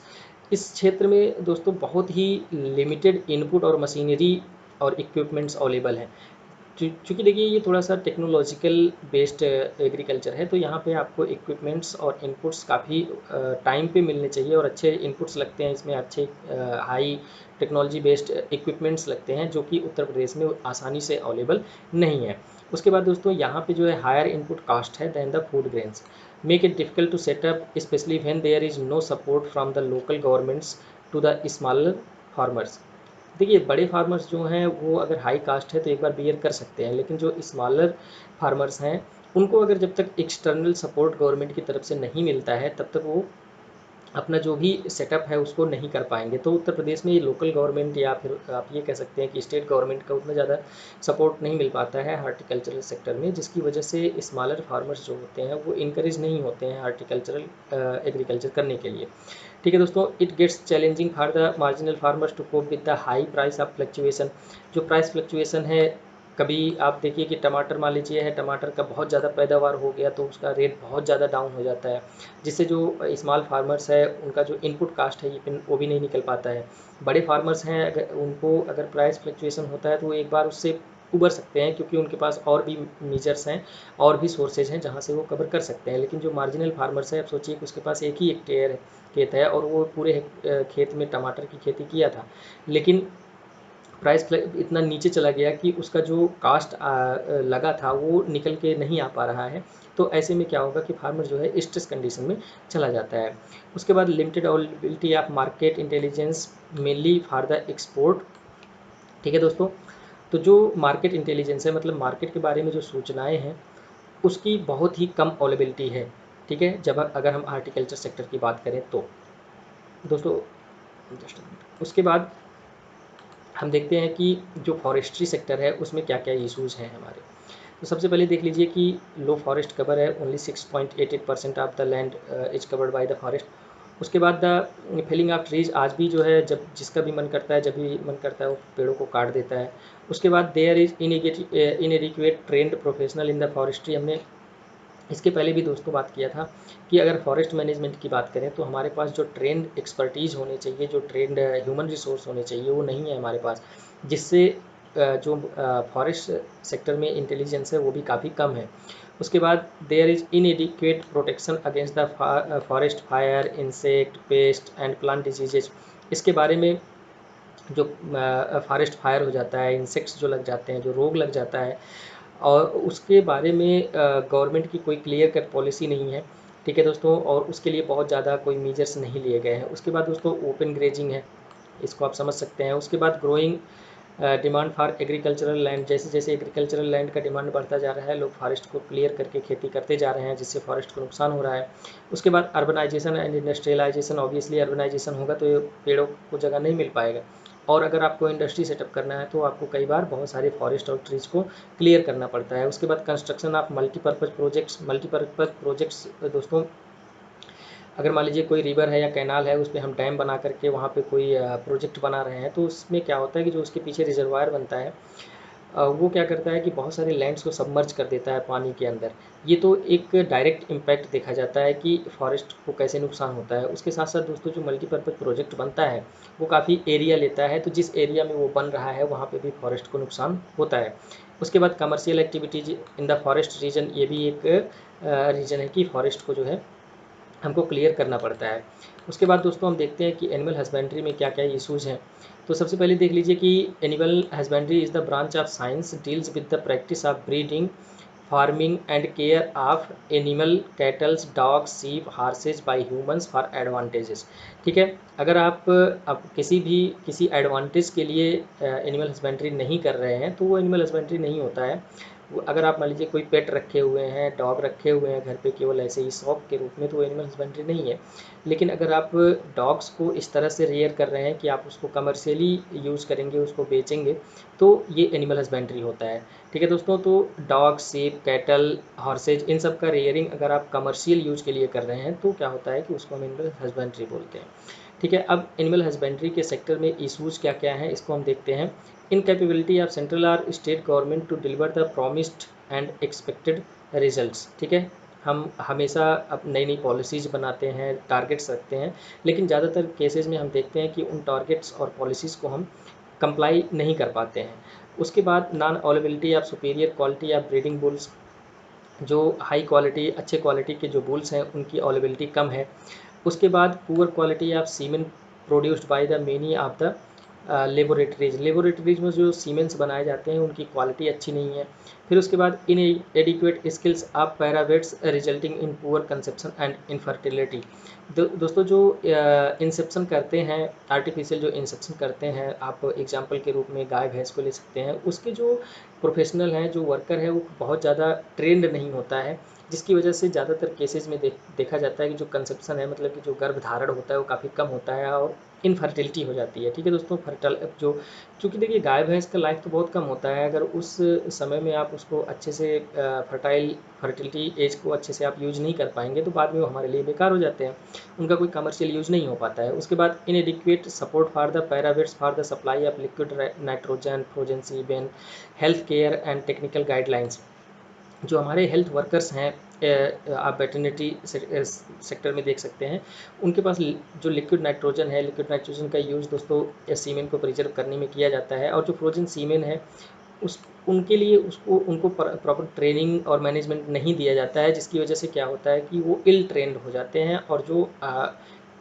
इस क्षेत्र में दोस्तों बहुत ही लिमिटेड इनपुट और मशीनरी और इक्विपमेंट्स अवेलेबल हैं। चूँकि देखिए ये थोड़ा सा टेक्नोलॉजिकल बेस्ड एग्रीकल्चर है, तो यहाँ पे आपको इक्विपमेंट्स और इनपुट्स काफ़ी टाइम पे मिलने चाहिए, और अच्छे इनपुट्स लगते हैं इसमें, अच्छे हाई टेक्नोलॉजी बेस्ड इक्विपमेंट्स लगते हैं, जो कि उत्तर प्रदेश में आसानी से अवेलेबल नहीं है। उसके बाद दोस्तों यहाँ पे जो है हायर इनपुट कास्ट है than the food grains, make it difficult to set up specially when there is no support from the local governments to the smaller farmers. देखिए बड़े फार्मर्स जो हैं वो अगर हाई कास्ट है तो एक बार बियर कर सकते हैं, लेकिन जो स्मॉलर फार्मर्स हैं उनको अगर जब तक एक्सटर्नल सपोर्ट गवर्नमेंट की तरफ से नहीं मिलता है तब तक वो अपना जो भी सेटअप है उसको नहीं कर पाएंगे। तो उत्तर प्रदेश में ये लोकल गवर्नमेंट या फिर आप ये कह सकते हैं कि स्टेट गवर्नमेंट का उतना ज़्यादा सपोर्ट नहीं मिल पाता है हार्टिकल्चरल सेक्टर में, जिसकी वजह से स्मॉलर फार्मर्स जो होते हैं वो इनकरेज नहीं होते हैं हार्टिकल्चरल एग्रीकल्चर करने के लिए। ठीक है दोस्तों, it gets challenging for the marginal farmers to cope with the high price of fluctuation. जो प्राइस फ्लक्चुएशन है, कभी आप देखिए कि टमाटर मान लीजिए है, टमाटर का बहुत ज़्यादा पैदावार हो गया तो उसका रेट बहुत ज़्यादा डाउन हो जाता है, जिससे जो स्मॉल फार्मर्स है उनका जो इनपुट कास्ट है ये वो भी नहीं निकल पाता है। बड़े फार्मर्स हैं अगर उनको अगर प्राइस फ्लक्चुएशन होता है तो वो एक बार उससे उबर सकते हैं, क्योंकि उनके पास और भी मेजर्स हैं और भी सोर्सेज हैं जहाँ से वो कवर कर सकते हैं। लेकिन जो मार्जिनल फार्मर्स है, अब सोचिए कि उसके पास एक ही हेक्टेयर खेत है और वो पूरे खेत में टमाटर की खेती किया था, लेकिन प्राइस इतना नीचे चला गया कि उसका जो कास्ट लगा था वो निकल के नहीं आ पा रहा है। तो ऐसे में क्या होगा कि फार्मर जो है स्ट्रेस कंडीशन में चला जाता है। उसके बाद limited availability of market intelligence mainly for the export. ठीक है दोस्तों, तो जो मार्केट इंटेलिजेंस है, मतलब मार्केट के बारे में जो सूचनाएं हैं उसकी बहुत ही कम अवेलेबिलिटी है। ठीक है, जब अगर हम हार्टिकल्चर सेक्टर की बात करें तो दोस्तों जस्ट उसके बाद हम देखते हैं कि जो फॉरेस्ट्री सेक्टर है उसमें क्या क्या इश्यूज़ हैं हमारे। तो सबसे पहले देख लीजिए कि लो फॉरेस्ट कवर है, only 6.88% of the land is covered by the forest. उसके बाद द फेलिंग ऑफ ट्रीज, आज भी जो है जब जिसका भी मन करता है, जब भी मन करता है वो पेड़ों को काट देता है। उसके बाद there is inadequate trained professional in the forestry. हमने इसके पहले भी दोस्तों बात किया था कि अगर फॉरेस्ट मैनेजमेंट की बात करें तो हमारे पास जो ट्रेंड एक्सपर्टीज़ होने चाहिए, जो ट्रेंड ह्यूमन रिसोर्स होने चाहिए, वो नहीं है हमारे पास, जिससे जो फॉरेस्ट सेक्टर में इंटेलिजेंस है वो भी काफ़ी कम है। उसके बाद there is inadequate protection against the forest fire, insect, pest and plant diseases. इसके बारे में जो फॉरेस्ट फायर हो जाता है, इंसेक्ट्स जो लग जाते हैं, जो रोग लग जाता है, और उसके बारे में गवर्नमेंट की कोई क्लियर कट पॉलिसी नहीं है। ठीक है दोस्तों, और उसके लिए बहुत ज़्यादा कोई मेजर्स नहीं लिए गए हैं। उसके बाद दोस्तों ओपन ग्रेजिंग है, इसको आप समझ सकते हैं। उसके बाद growing demand for agricultural land, जैसे जैसे एग्रीकल्चरल लैंड का डिमांड बढ़ता जा रहा है, लोग फॉरेस्ट को क्लियर करके खेती करते जा रहे हैं, जिससे फॉरेस्ट को नुकसान हो रहा है। उसके बाद urbanisation and industrialisation, obviously urbanisation होगा तो ये पेड़ों को जगह नहीं मिल पाएगा, और अगर आपको इंडस्ट्री सेटअप करना है तो आपको कई बार बहुत सारे फॉरेस्ट और ट्रीज को क्लियर करना पड़ता है। उसके बाद construction of multipurpose projects. Multipurpose projects दोस्तों, अगर मान लीजिए कोई रिवर है या कैनाल है, उस पर हम डैम बना करके वहाँ पे कोई प्रोजेक्ट बना रहे हैं, तो उसमें क्या होता है कि जो उसके पीछे रिजर्वायर बनता है वो क्या करता है कि बहुत सारे लैंड्स को सबमर्ज कर देता है पानी के अंदर। ये तो एक डायरेक्ट इम्पैक्ट देखा जाता है कि फॉरेस्ट को कैसे नुकसान होता है। उसके साथ साथ दोस्तों जो मल्टीपर्पज़ प्रोजेक्ट बनता है वो काफ़ी एरिया लेता है, तो जिस एरिया में वो बन रहा है वहाँ पे भी फॉरेस्ट को नुकसान होता है। उसके बाद commercial activities in the forest region, ये भी एक रीजन है कि फॉरेस्ट को जो है हमको क्लियर करना पड़ता है। उसके बाद दोस्तों हम देखते हैं कि एनिमल हस्बेंड्री में क्या क्या इशूज़ हैं। तो सबसे पहले देख लीजिए कि animal husbandry is the branch of science deals with the practice of breeding, farming and care of animal, kettles, dogs, sheep, हार्सेज bye humans for advantages. ठीक है, अगर आप किसी एडवांटेज के लिए एनिमल हस्बेंड्री नहीं कर रहे हैं तो वो एनिमल हस्बेंड्री नहीं होता है। अगर आप मान लीजिए कोई पेट रखे हुए हैं, डॉग रखे हुए हैं घर पे केवल ऐसे ही शौक के रूप में, तो वो एनिमल हस्बेंड्री नहीं है। लेकिन अगर आप डॉग्स को इस तरह से रेयर कर रहे हैं कि आप उसको कमर्शियली यूज़ करेंगे, उसको बेचेंगे, तो ये एनिमल हस्बेंड्री होता है। ठीक है दोस्तों, तो डॉग, शीप, कैटल, हॉर्सेज, इन सब का रेयरिंग अगर आप कमर्शियल यूज के लिए कर रहे हैं तो क्या होता है कि उसको हम एनिमल हस्बेंड्री बोलते हैं। ठीक है, अब एनिमल हस्बेंड्री के सेक्टर में इशूज़ क्या क्या हैं इसको हम देखते हैं। इनकैपेबिलिटी ऑफ सेंट्रल और state government to deliver the promised and expected results. ठीक है, हम हमेशा अब नई नई पॉलिसीज़ बनाते हैं, टारगेट्स रखते हैं, लेकिन ज़्यादातर केसेस में हम देखते हैं कि उन टारगेट्स और पॉलिसीज़ को हम कंप्लाई नहीं कर पाते हैं। उसके बाद non availability of superior quality of breeding bulls, जो हाई क्वालिटी अच्छे क्वालिटी के जो बुल्स हैं उनकी अवेलेबिलिटी कम है। उसके बाद poor quality of semen produced by the many of the laboratories में जो सीमेंट्स बनाए जाते हैं उनकी क्वालिटी अच्छी नहीं है। फिर उसके बाद inadequate skills of paravets resulting in poor conception and infertility. दोस्तों जो इंसेप्शन करते हैं, आर्टिफिशियल जो इंसेप्शन करते हैं, आप एग्जांपल के रूप में गाय भैंस को ले सकते हैं, उसके जो प्रोफेशनल हैं, जो वर्कर है, वो बहुत ज़्यादा ट्रेंड नहीं होता है, जिसकी वजह से ज़्यादातर केसेस में देखा जाता है कि जो कंसेप्शन है, मतलब कि जो गर्भधारण होता है वो काफ़ी कम होता है और इनफर्टिलिटी हो जाती है। ठीक है दोस्तों, फर्टल जो चूँकि देखिए गाय भैंस का लाइफ तो बहुत कम होता है, अगर उस समय में आप उसको अच्छे से फर्टिलिटी एज को अच्छे से आप यूज़ नहीं कर पाएंगे तो बाद में वो हमारे लिए बेकार हो जाते हैं, उनका कोई कमर्शियल यूज़ नहीं हो पाता है। उसके बाद inadequate support for the paravets for the supply of liquid nitrogen, frozen semen, health care and technical guidelines. जो हमारे हेल्थ वर्कर्स हैं, आप वेटरनिटी सेक्टर में देख सकते हैं, उनके पास जो लिक्विड नाइट्रोजन है, लिक्विड नाइट्रोजन का यूज़ दोस्तों सीमेन को प्रिजर्व करने में किया जाता है, और जो फ्रोजन सीमेन है उस उनके लिए उनको प्रॉपर ट्रेनिंग और मैनेजमेंट नहीं दिया जाता है, जिसकी वजह से क्या होता है कि वो इल ट्रेंड हो जाते हैं, और जो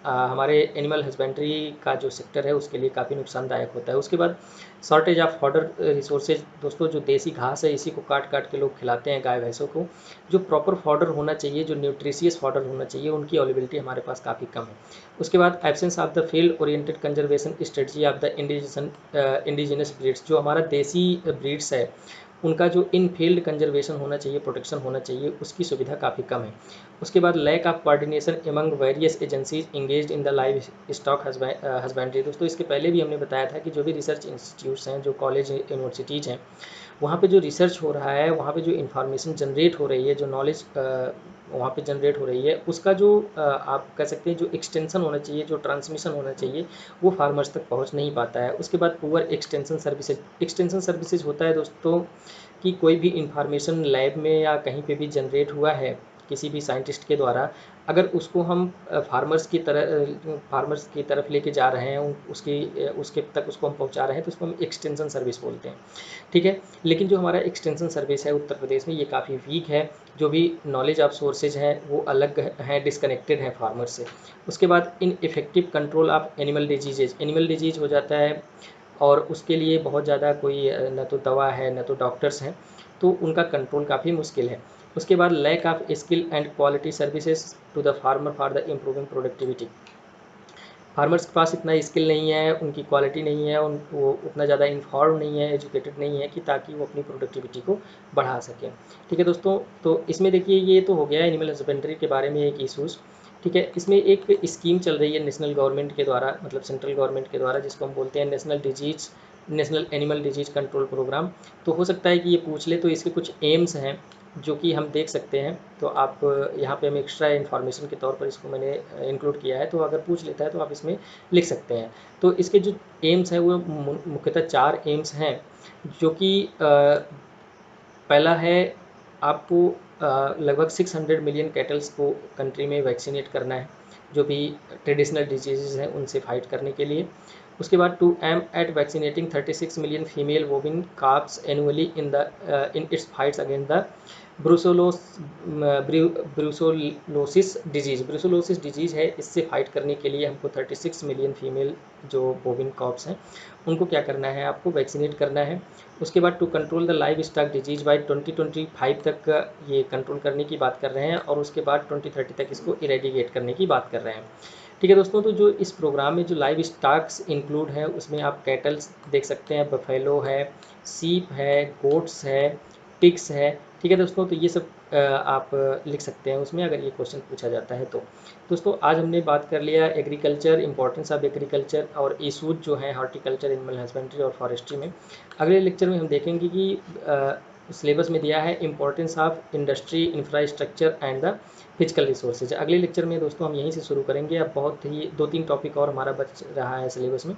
हमारे एनिमल हस्बेंड्री का जो सेक्टर है उसके लिए काफ़ी नुकसानदायक होता है। उसके बाद शॉर्टेज ऑफ फॉडर रिसोर्सेज। दोस्तों जो देसी घास है इसी को काट काट के लोग खिलाते हैं गाय भैंसों को, जो प्रॉपर फॉडर होना चाहिए, जो न्यूट्रिशियस फॉडर होना चाहिए, उनकी अवेलेबिलिटी हमारे पास काफ़ी कम है। उसके बाद absence of the field oriented conservation strategy of the indigenous breeds. जो हमारा देसी ब्रीड्स है उनका जो इन फील्ड कंजर्वेशन होना चाहिए, प्रोटेक्शन होना चाहिए, उसकी सुविधा काफ़ी कम है। उसके बाद lack of coordination among various agencies engaged in the livestock husbandry. दोस्तों इसके पहले भी हमने बताया था कि जो भी रिसर्च इंस्टीट्यूट्स हैं, जो कॉलेज यूनिवर्सिटीज़ हैं, वहाँ पे जो रिसर्च हो रहा है, वहाँ पे जो इन्फॉर्मेशन जनरेट हो रही है, जो नॉलेज वहाँ पे जनरेट हो रही है, उसका जो आप कह सकते हैं जो एक्सटेंशन होना चाहिए, जो ट्रांसमिशन होना चाहिए, वो फार्मर्स तक पहुँच नहीं पाता है। उसके बाद पुअर एक्सटेंशन सर्विसेज होता है दोस्तों कि कोई भी इंफॉर्मेशन लैब में या कहीं पे भी जनरेट हुआ है किसी भी साइंटिस्ट के द्वारा, अगर उसको हम फार्मर्स की तरफ लेके जा रहे हैं, उसके तक उसको हम पहुंचा रहे हैं, तो उसको हम एक्सटेंशन सर्विस बोलते हैं। ठीक है, लेकिन जो हमारा एक्सटेंशन सर्विस है उत्तर प्रदेश में, ये काफ़ी वीक है। जो भी नॉलेज ऑफ सोर्सेज हैं वो अलग हैं, डिस्कनेक्टेड हैं फार्मर से। उसके बाद in effective control of animal disease हो जाता है, और उसके लिए बहुत ज़्यादा कोई न तो दवा है न तो डॉक्टर्स हैं, तो उनका कंट्रोल काफ़ी मुश्किल है। उसके बाद lack of skill and quality services to the farmer for the improving productivity. Farmers के पास इतना स्किल नहीं है, उनकी क्वालिटी नहीं है, वो उतना ज़्यादा इन्फॉर्म नहीं है, एजुकेटेड नहीं है कि ताकि वो अपनी प्रोडक्टिविटी को बढ़ा सकें। ठीक है दोस्तों, तो इसमें देखिए ये तो हो गया एनिमल हस्बेंड्री के बारे में एक इशूज़। ठीक है, इसमें एक स्कीम चल रही है नेशनल गवर्नमेंट के द्वारा, मतलब सेंट्रल गवर्नमेंट के द्वारा, जिसको हम बोलते हैं national animal disease control program. तो हो सकता है कि ये पूछ ले, तो इसके कुछ एम्स हैं जो कि हम देख सकते हैं। तो आप यहाँ पे हम एक्स्ट्रा इन्फॉर्मेशन के तौर पर इसको मैंने इंक्लूड किया है, तो अगर पूछ लेता है तो आप इसमें लिख सकते हैं। तो इसके जो एम्स हैं वो मुख्यतः 4 एम्स हैं, जो कि पहला है आपको लगभग 600 मिलियन कैटल्स को कंट्री में वैक्सीनेट करना है, जो भी ट्रेडिशनल डिजीज़ हैं उनसे फाइट करने के लिए। उसके बाद to aim at vaccinating 36 million female bovine calves annually in its fights against the brucellosis disease है। इससे फाइट करने के लिए हमको 36 मिलियन फीमेल जो बोविन कॉप्स हैं उनको क्या करना है, आपको वैक्सीनेट करना है। उसके बाद to control the livestock disease by 2025 तक ये कंट्रोल करने की बात कर रहे हैं, और उसके बाद 2030 तक इसको इरेडिकेट करने की बात कर रहे हैं। ठीक है दोस्तों, तो जो इस प्रोग्राम में जो लाइव स्टॉक्स इंक्लूड है उसमें आप कैटल्स देख सकते हैं, बफेलो है, सीप है, गोट्स है, पिग्स है। ठीक है दोस्तों, तो ये सब आप लिख सकते हैं उसमें अगर ये क्वेश्चन पूछा जाता है तो। दोस्तों आज हमने बात कर लिया एग्रीकल्चर, इंपॉर्टेंस ऑफ एग्रीकल्चर और इशूज जो हैं हॉर्टिकल्चर, एनिमल हस्बेंड्री और फॉरेस्ट्री में। अगले लेक्चर में हम देखेंगे कि सिलेबस में दिया है importance of industry infrastructure and the physical resources. अगले लेक्चर में दोस्तों हम यहीं से शुरू करेंगे। अब बहुत ही 2-3 टॉपिक और हमारा बच रहा है सिलेबस में,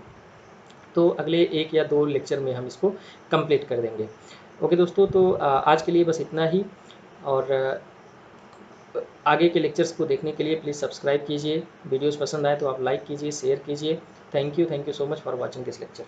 तो अगले 1 या 2 लेक्चर में हम इसको कंप्लीट कर देंगे। ओके दोस्तों, तो आज के लिए बस इतना ही, और आगे के लेक्चर्स को देखने के लिए प्लीज़ सब्सक्राइब कीजिए। वीडियोस पसंद आए तो आप लाइक कीजिए, शेयर कीजिए। Thank you so much for watching this lecture.